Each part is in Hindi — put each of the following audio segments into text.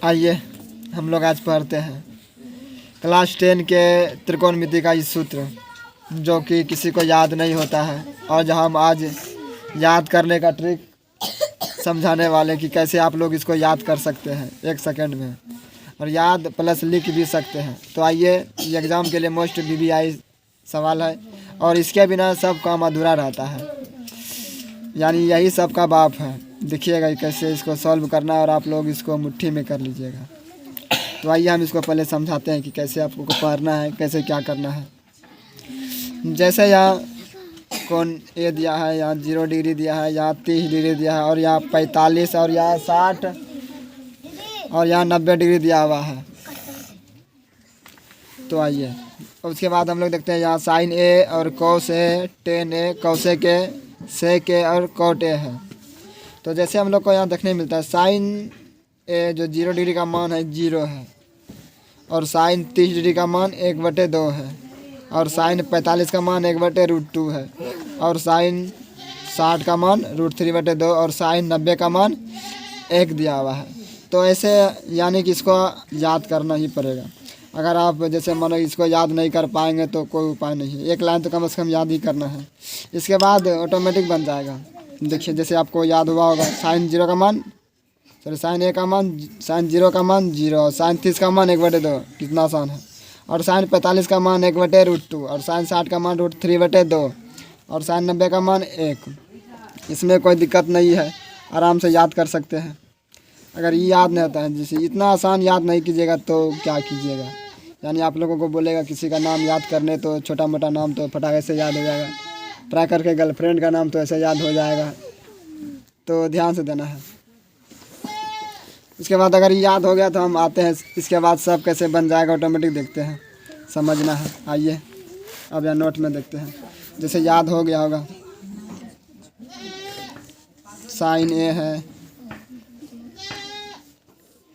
आइए हम लोग आज पढ़ते हैं क्लास 10 के त्रिकोणमिति का इस सूत्र जो कि किसी को याद नहीं होता है, और जो हम आज याद करने का ट्रिक समझाने वाले कि कैसे आप लोग इसको याद कर सकते हैं 1 सेकंड में, और याद प्लस लिख भी सकते हैं। तो आइए, ये एग्ज़ाम के लिए मोस्ट VVI सवाल है और इसके बिना सब काम अधूरा रहता है, यानी यही सब का बाप है। देखिएगा कैसे इसको सॉल्व करना है और आप लोग इसको मुट्ठी में कर लीजिएगा। तो आइए हम इसको पहले समझाते हैं कि कैसे आपको पढ़ना है, कैसे क्या करना है। जैसे यहाँ कोण ए दिया है, यहाँ 0 डिग्री दिया है, यहाँ 30 डिग्री दिया है, और यहाँ 45 और यहाँ 60 और यहाँ 90 डिग्री दिया हुआ है। तो आइए उसके बाद हम लोग देखते हैं यहाँ साइन ए और cos a, tan a, cosec a, sec a और कॉट ए है। तो जैसे हम लोग को यहाँ देखने मिलता है साइन ए जो 0 डिग्री का मान है 0 है, और साइन 30 डिग्री का मान 1/2 है, और साइन 45 का मान 1/√2 है, और साइन 60 का मान √3/2, और साइन 90 का मान 1 दिया हुआ है। तो ऐसे यानी कि इसको याद करना ही पड़ेगा। अगर आप जैसे मानो इसको याद नहीं कर पाएंगे तो कोई उपाय नहीं है, एक लाइन तो कम से कम याद ही करना है, इसके बाद ऑटोमेटिक बन जाएगा। देखिए जैसे आपको याद हुआ होगा साइन 0 का मान साइन ए का मान, साइन 0 का मान 0, साइन 30 का मान 1/2, कितना आसान है, और साइन 45 का मान 1/√2, और साइन 60 का मान √3/2, और साइन 90 का मान 1। इसमें कोई दिक्कत नहीं है, आराम से याद कर सकते हैं। अगर ये याद नहीं होता है, जैसे इतना आसान याद नहीं कीजिएगा तो क्या कीजिएगा, यानी आप लोगों को बोलेगा किसी का नाम याद करने तो छोटा मोटा नाम तो फटाखे से याद हो जाएगा, ट्राई करके गर्लफ्रेंड का नाम तो ऐसे याद हो जाएगा। तो ध्यान से देना है। इसके बाद अगर ये याद हो गया तो हम आते हैं इसके बाद सब कैसे बन जाएगा ऑटोमेटिक, देखते हैं, समझना है। आइए अब यहाँ नोट में देखते हैं। जैसे याद हो गया होगा साइन ए है,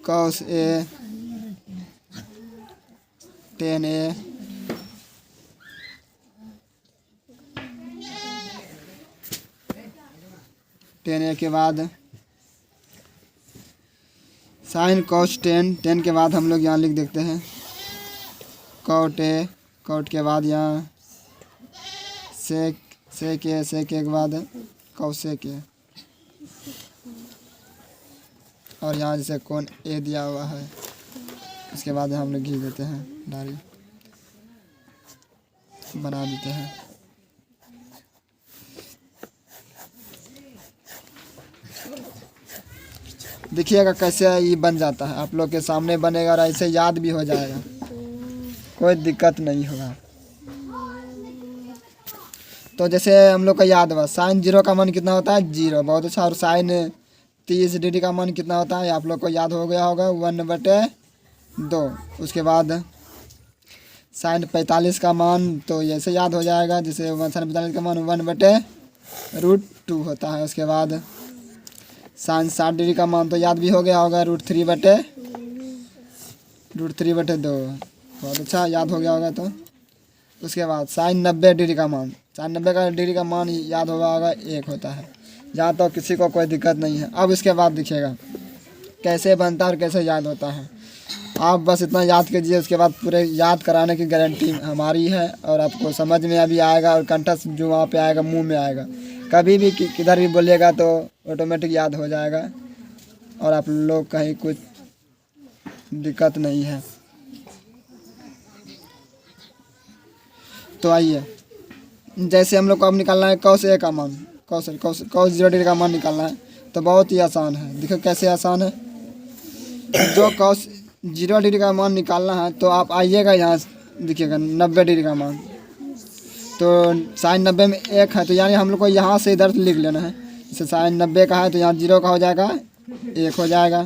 cos a, tan A, tan ए के बाद साइन कॉस टेन, टेन के बाद हम लोग यहाँ लिख देखते हैं कॉट ए, कॉट के बाद यहाँ सेक, सेक ए, सेक ए के बाद कॉसेक ए, और यहाँ जैसे कोण ए दिया हुआ है, इसके बाद हम लोग घी देते हैं, डारी बना देते हैं। देखिएगा कैसे ये बन जाता है, आप लोग के सामने बनेगा और ऐसे याद भी हो जाएगा, कोई दिक्कत नहीं होगा। तो जैसे हम लोग का याद हुआ साइन 0 का मान कितना होता है 0, बहुत अच्छा, और साइन 30 डिग्री का मान कितना होता है आप लोग को याद हो गया होगा 1/2। उसके बाद साइन 45 का मान तो ऐसे याद हो जाएगा, जैसे साइन 45 का मान 1/√2 होता है। उसके बाद साइन 60 डिग्री का मान तो याद भी हो गया होगा √3/2, बहुत अच्छा याद हो गया होगा। तो उसके बाद साइन 90 डिग्री का मान, साइन 90 डिग्री का मान याद होगा होगा 1 होता है, यहाँ तो किसी को कोई दिक्कत नहीं है। अब इसके बाद दिखेगा कैसे बनता है और कैसे याद होता है, आप बस इतना याद कीजिए, उसके बाद पूरे याद कराने की गारंटी हमारी है, और आपको समझ में अभी आएगा, और कंठस्थ जो वहाँ पे आएगा मुंह में आएगा, कभी भी किधर भी बोलिएगा तो ऑटोमेटिक याद हो जाएगा, और आप लोग कहीं कुछ दिक्कत नहीं है। तो आइए जैसे हम लोग को अब निकालना है कॉस ए का मान, कॉस 0 डिग्री का मान निकालना है, तो बहुत ही आसान है। देखो कैसे आसान है, जो कॉस 0 डिग्री का मान निकालना है तो आप आइएगा यहाँ, देखिएगा 90 डिग्री का मान, तो साइन 90 में 1 है, तो यानी हम लोग को यहाँ से इधर लिख लेना है। जैसे साइन 90 का है तो यहाँ 0 का हो जाएगा 1 हो जाएगा,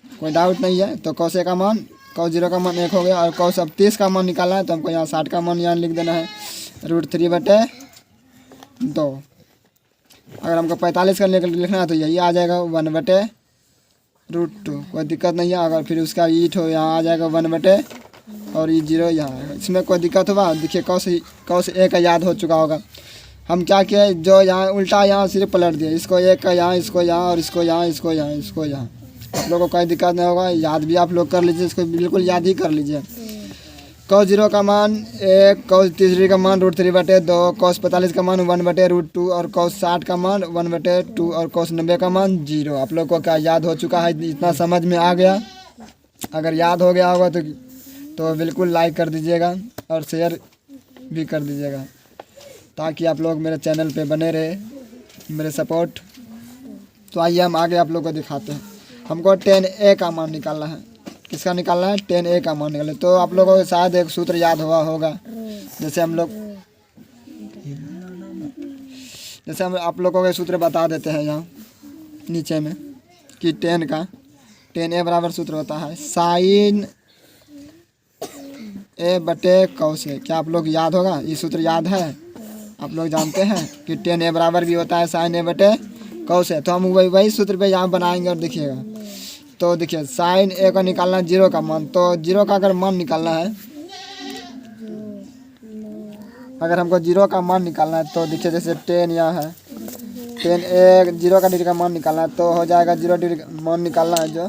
कोई डाउट नहीं है। तो कॉस ए का मान, कॉस 0 का मान 1 हो गया, और कॉस अब 30 का मान निकालना है तो हमको यहाँ 60 का मान यहाँ लिख देना है √3/2। अगर हमको 45 का लिखना है तो यही आ जाएगा 1/√2, कोई दिक्कत नहीं है। अगर फिर उसका ईट हो यहाँ आ जाएगा 1/, और ये 0 यहाँ है, इसमें कोई दिक्कत होगा। देखिए कॉस ए का याद हो चुका होगा, हम क्या किए, जो यहाँ उल्टा यहाँ सिर्फ पलट दिए, इसको एक का यहाँ, इसको यहाँ, और इसको यहाँ, इसको यहाँ, इसको यहाँ, आप लोगों को कोई दिक्कत नहीं होगा, याद भी आप लोग कर लीजिए, इसको बिल्कुल याद ही कर लीजिए। cos 0 का मान 1, cos 3 का मान √3/2, cos 45 का मान 1/√2 और cos 60 का मान 1/2 और cos 90 का मान 0। आप लोग को क्या याद हो चुका है? इतना समझ में आ गया? अगर याद हो गया होगा तो बिल्कुल लाइक कर दीजिएगा और शेयर भी कर दीजिएगा, ताकि आप लोग मेरे चैनल पे बने रहे मेरे सपोर्ट। तो आइए हम आगे आप लोग को दिखाते हैं। हमको tan a का मान निकालना है। किसका निकालना है? tan a का मान निकालना है। तो आप लोगों को शायद एक सूत्र याद हुआ होगा, जैसे हम आप लोगों को सूत्र बता देते हैं यहाँ नीचे में कि tan a बराबर सूत्र होता है sin a बटे cos a। क्या आप लोग याद होगा? ये सूत्र याद है? आप लोग जानते हैं कि tan a बराबर भी होता है sin a बटे cos a। तो हम वही सूत्र पे यहाँ बनाएंगे और देखिएगा। तो देखिए sin a का निकालना है 0 का मान, तो 0 का अगर मान निकालना है, अगर हमको 0 का मान निकालना है तो देखिए जैसे tan यहाँ है, tan a 0 का डिग्री का मान निकालना है तो हो जाएगा 0 डिग्री का मान निकालना है जो,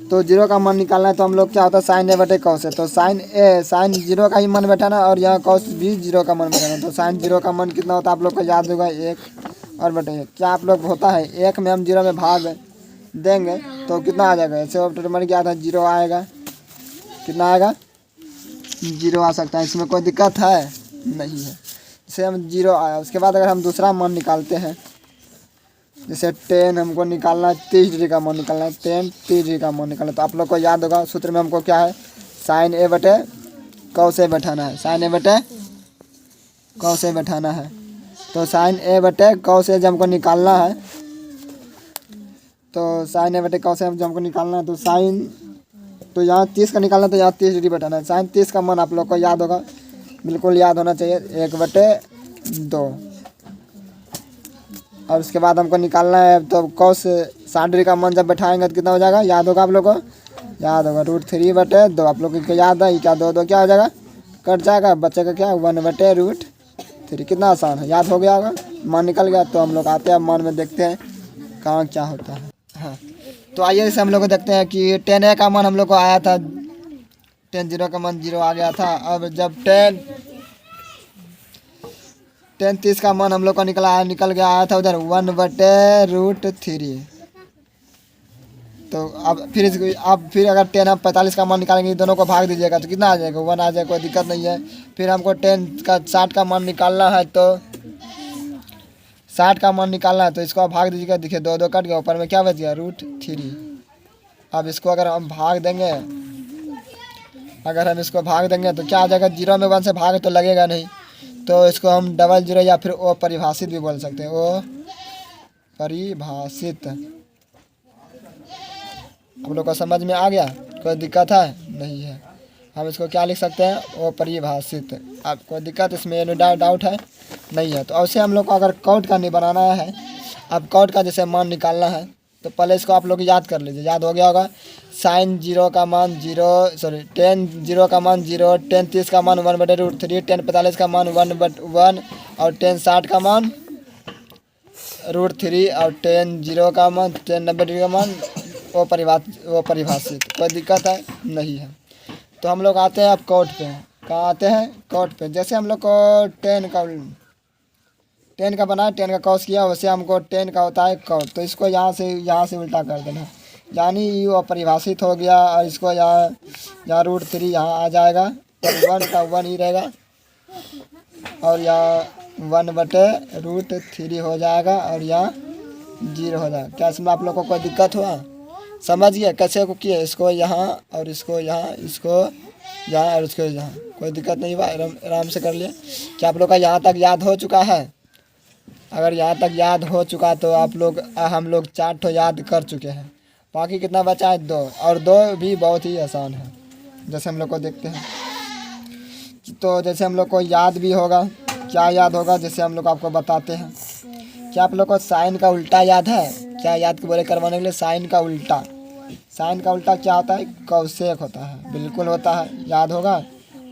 तो 0 का मान निकालना है तो हम लोग क्या होता है sin a बटे cos a। तो sin 0 का ही मान बैठाना और यहाँ cos भी 0 का मान बैठाना। तो sin 0 का मान कितना होता है आप लोग को याद होगा? 1 और बटे 1। क्या आप लोग होता है 1 में हम 0 में भाग देंगे तो कितना आ जाएगा? ऐसे ऑटोमेटिक क्या था? 0 आएगा। कितना आएगा? 0 आ सकता है, इसमें कोई दिक्कत है नहीं है। जैसे हम 0 आया, उसके बाद अगर हम दूसरा मान निकालते हैं, जैसे tan हमको निकालना है 30 डिग्री का मान निकालना है, tan 30 डिग्री का मान निकालना है। तो आप लोग को याद होगा सूत्र में हमको क्या है? sin a बटे cos a बैठाना है, sin a बटे cos a बैठाना है। तो sin a बटे cos a जब हमको निकालना है, तो sin a बटे cos a जब हमको निकालना है तो यहाँ 30 का निकालना है तो यहाँ 30 डिग्री बैठाना है। sin 30 का मान आप लोग को याद होगा, बिल्कुल याद होना चाहिए, 1/2। और उसके बाद हमको निकालना है तो cos 60 डिग्री का मान जब बैठाएंगे तो कितना हो जाएगा? याद होगा आप लोग को? याद होगा √3/2। आप लोग को याद है? क्या 2 क्या हो जाएगा? कट जाएगा, बचेगा क्या? 1/√3। कितना आसान है, याद हो गया होगा, मान निकल गया। तो हम लोग आते हैं मान में, देखते हैं कहाँ क्या होता है। हाँ, तो आइए इसे हम लोग को देखते हैं कि tan a का मान हम लोग को आया था, tan 0 का मान 0 आ गया था। अब जब tan 30 का मान हम लोग का निकल गया आया था उधर 1/√3। तो अब फिर अगर tan आप 45 का मान निकालेंगे, दोनों को भाग दीजिएगा तो कितना आ जाएगा? 1 आ जाएगा, कोई दिक्कत नहीं है। फिर हमको tan का 60 का मान निकालना है, तो 60 का मान निकालना है तो इसको आप भाग दीजिएगा। देखिए 2 कट गया, ऊपर में क्या बच गया? √3। अब इसको अगर हम भाग देंगे, तो क्या आ जाएगा? 0 में 1 से भाग तो लगेगा नहीं, तो इसको हम डबल 0 या फिर अपरिभाषित भी बोल सकते हैं, अपरिभाषित। आप लोग को समझ में आ गया? कोई दिक्कत है? नहीं है। हम इसको क्या लिख सकते हैं? अपरिभाषित। अब कोई दिक्कत इसमें डाउट है? नहीं है। तो ऐसे हम लोग को अगर कॉट का नहीं बनाना है, अब कॉट का जैसे मान निकालना है, तो पहले इसको आप लोग याद कर लीजिए। याद हो गया होगा, tan 0 का मान 0 tan 30 का मान 1/√3, tan 45 का मान 1/1 और tan 60 का मान √3 और tan 0 का मान, tan 90 डिग्री का मान वो परिभाषित। कोई दिक्कत है? नहीं है। तो हम लोग आते हैं अब कॉट पे। कहाँ आते हैं? कॉट पे। जैसे हम लोग को tan का बना है, tan का cos किया, वैसे हमको tan का होता है cot। तो इसको यहाँ से उल्टा कर देना, यानी ये अपरिभाषित हो गया। और इसको यहाँ √3 यहाँ आ जाएगा, तो 1 का 1 ही रहेगा और यहाँ 1/√3 हो जाएगा और यहाँ 0 हो जाएगा। क्या इसमें आप लोग को कोई दिक्कत हुआ? समझ गया कैसे को किए? इसको यहाँ और इसको यहाँ, इसको यहाँ और इसको यहाँ। कोई दिक्कत नहीं हुआ, आराम से कर लिया। क्या आप लोग का यहाँ तक याद हो चुका है? अगर यहाँ तक याद हो चुका तो हम लोग 4 ठो याद कर चुके हैं। बाकी कितना बचा है? 2, और 2 भी बहुत ही आसान है। जैसे हम लोग को देखते हैं, तो जैसे हम लोग को याद भी होगा, क्या याद होगा? जैसे हम लोग आपको बताते हैं। क्या आप लोग को साइन का उल्टा याद है? क्या याद के बोले करवाने के लिए? साइन का उल्टा क्या होता है? कौशेक होता है, बिल्कुल होता है, याद होगा।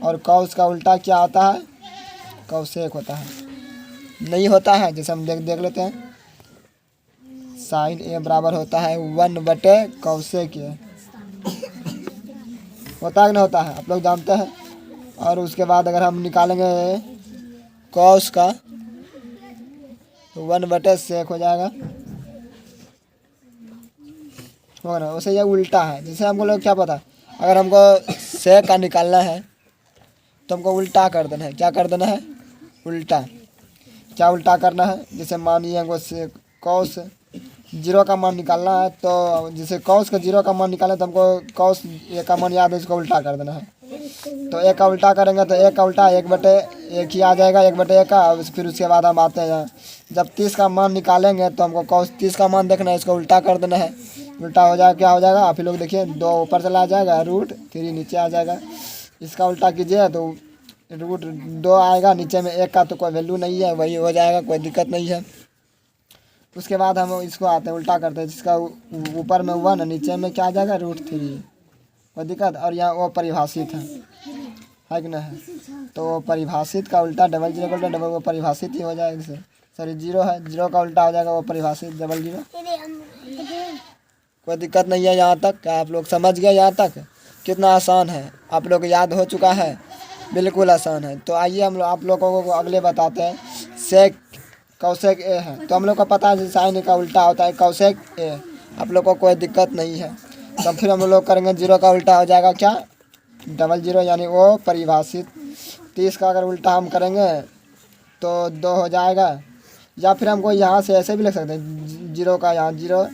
और कौश का उल्टा क्या होता है? कौशेक होता है। नहीं होता है? जैसे हम देख लेते हैं, साइन ए बराबर होता है 1/cosec ए। होता है कि नहीं होता है, आप लोग जानते हैं। और उसके बाद अगर हम निकालेंगे कॉस का तो 1/sec हो जाएगा, होगा ना। वैसे ये उल्टा है, जैसे हमको लोग क्या पता, अगर हमको सेक का निकालना है तो हमको उल्टा कर देना है। क्या कर देना है? उल्टा। क्या उल्टा करना है? जैसे मानिए हमको से कॉस 0 का मान निकालना है, तो जैसे कॉस का 0 का मान निकालना है तो हमको कॉस ए का मान याद है, उसको उल्टा कर देना है। तो एक का उल्टा करेंगे तो एक का उल्टा 1/1 ही आ जाएगा, 1/1 का। फिर उसके बाद हम आते हैं यहाँ, जब 30 का मान निकालेंगे तो हमको कॉस 30 का मान देखना है, इसको उल्टा कर देना है। उल्टा हो जाएगा, क्या हो जाएगा आप ही लोग देखिए, 2 ऊपर चला जाएगा, √3 नीचे आ जाएगा। इसका उल्टा कीजिए तो √2 आएगा, नीचे में 1 का तो कोई वैल्यू नहीं है, वही हो जाएगा, कोई दिक्कत नहीं है। उसके बाद हम इसको आते हैं उल्टा करते हैं, जिसका ऊपर में 1 नीचे में क्या आ जाएगा √3, कोई दिक्कत। और यहाँ वो परिभाषित है कि नहीं? तो वो परिभाषित का उल्टा डबल 0 का उल्टा डबल वो परिभाषित ही हो जाएगा। इससे सॉरी 0 है, 0 का उल्टा हो जाएगा वो परिभाषित डबल 0। कोई दिक्कत नहीं है यहाँ तक। क्या आप लोग समझ गए? यहाँ तक कितना आसान है, आप लोग याद हो चुका है, बिल्कुल आसान है। तो आइए हम लोग आप लोगों को अगले बताते हैं। सेक कौसेक ए है, तो हम लोग को पता है साइन का उल्टा होता है कौसेक ए, आप लोग को कोई दिक्कत नहीं है। तो फिर हम लोग करेंगे 0 का उल्टा हो जाएगा क्या? डबल 0, यानी वो परिभाषित। 30 का अगर उल्टा हम करेंगे तो 2 हो जाएगा। या फिर हमको यहाँ से ऐसे भी लिख सकते हैं, 0 का यहाँ 0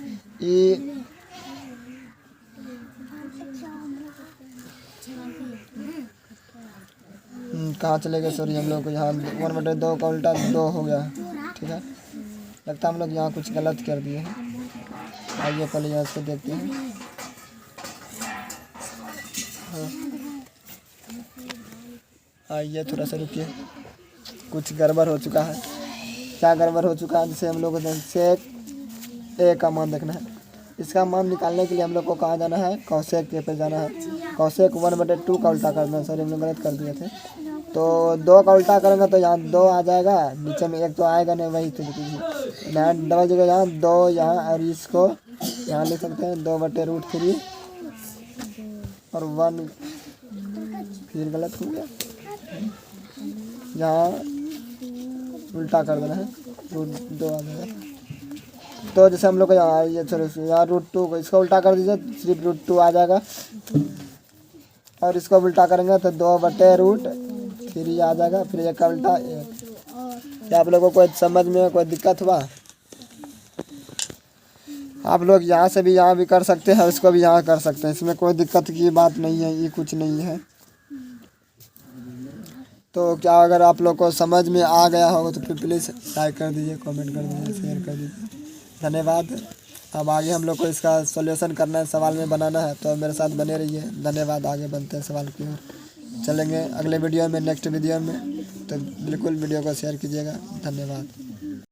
ई कहाँ चले गए, सॉरी हम लोग को यहाँ 1/2 का उल्टा 2 हो गया। ठीक है, लगता है हम लोग यहाँ कुछ गलत कर दिए हैं। आइए पहले यहाँ से देखते हैं। हाँ, आइए थोड़ा सा रुकिए, कुछ गड़बड़ हो चुका है। क्या गड़बड़ हो चुका है? जैसे हम लोग को सेक ए का मान देखना है, इसका मान निकालने के लिए हम लोग को कहाँ जाना है? कौसेक के पे जाना है। कौसेक 1/2 का उल्टा करना है, सॉरी हम लोग गलत कर दिए थे। तो 2 का उल्टा करेंगे तो यहाँ 2 आ जाएगा, नीचे में 1 तो आएगा नहीं, वही तो यहाँ डबल जगह यहाँ 2 यहाँ, और इसको यहाँ लिख सकते हैं 2/√3 और 1, फिर गलत हो गया, यहाँ उल्टा कर देना है, √2 आ जाएगा। तो जैसे हम लोग को यहाँ ये चलो यहाँ √2 को इसको उल्टा कर दीजिए, सिर्फ √2 आ जाएगा। और इसको उल्टा करेंगे तो 2/√3 आ जाएगा, फिर 1 का उल्टा 1। क्या आप लोगों को समझ में कोई दिक्कत हुआ? आप लोग यहाँ से भी यहाँ भी कर सकते हैं, इसको भी यहाँ कर सकते हैं, इसमें कोई दिक्कत की बात नहीं है, ये कुछ नहीं है। तो क्या अगर आप लोग को समझ में आ गया होगा तो फिर प्लीज़ लाइक कर दीजिए, कमेंट कर दीजिए, शेयर कर दीजिए। धन्यवाद। अब आगे हम लोग को इसका सॉल्यूशन करना है, सवाल में बनाना है, तो मेरे साथ बने रहिए। धन्यवाद। आगे बनते हैं सवाल की ओर चलेंगे अगले वीडियो में, नेक्स्ट वीडियो में। तो बिल्कुल वीडियो को शेयर कीजिएगा। धन्यवाद।